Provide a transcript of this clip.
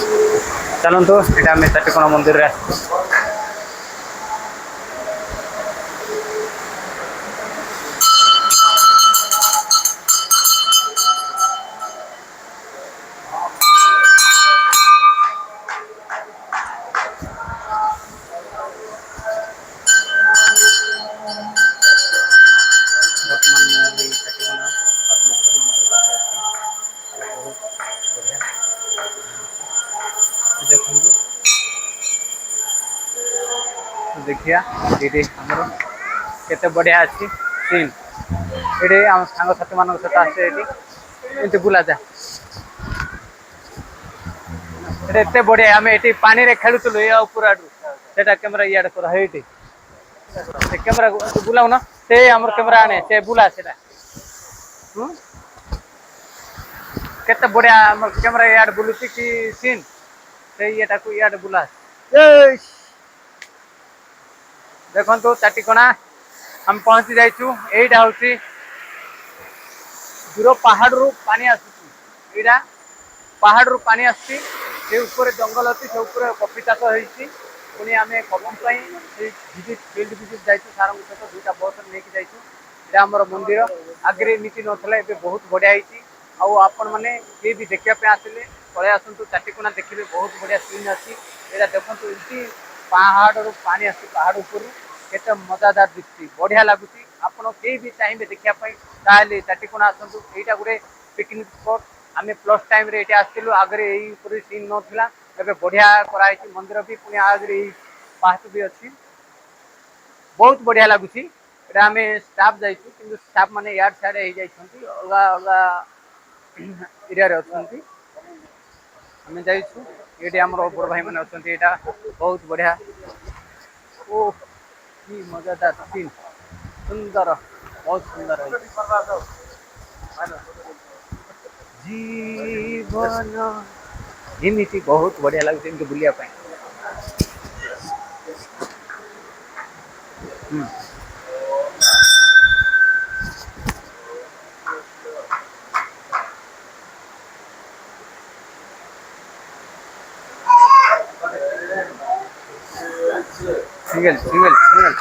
चलतु ये आम चाटिकोण मंदिर रे देखो देखिया ये आमर केते बढ़िया अच्छी सीन ये आम सांग साथी मान सहित आसते बुला जा एत बढ़िया आम ये पानी रे खेलुलु ये पूरा से कैमेरा इे पूरा है कैमेरा बुलाऊ ना से आम कैमेरा आने से बुला से केते बढ़िया आम कैमेरा इे बुलूची कि सीन से ये इे बुला देखो चाटिकोणा हम पहुंची जाइचु एटा हूँ दूर पहाड़ रू पानी आसुची पहाड़ रू पानी आसुची जंगल अच्छी से कॉफी चाष होती पुणी आम कॉफी फील्ड विजिट जाइचु सार सहित दुईटा बस लेकिन जाइचु ये आमर मंदिर आगे नीति नाला बहुत बढ़िया होती आपण मैंने किए भी देखापी आसिले पलि आसतु चाटिकोणा देखिए बहुत बढ़िया सीन अच्छी यहाँ देखो ये पहाड़ रू पानी आस पहाड़ ऊपर केते मजादार दिखती बढ़िया लगुच आपड़ कई भी चाहिए देखापी चाटिकोणा आसतु यहाँ गोटे पिकनिक स्पॉट आम प्लस टाइम ये आसलु आगे यही सीन नाला ए बढ़िया कराई मंदिर भी पुणी आगे पाहाच भी अच्छी बहुत बढ़िया लगुच आम स्टाफ जाइए कि स्टाफ मैंने यार सियाड़े हो जाती अलग अलग एरिया अच्छा आम जाइु ये आम बड़ भाई मैंने अच्छा यहाँ बहुत बढ़िया ओ कि मजादार सीन सुंदर बहुत सुंदर जीवन एमती बहुत बढ़िया लगे एमती बुलिया सिंगल सिंगल सिंगल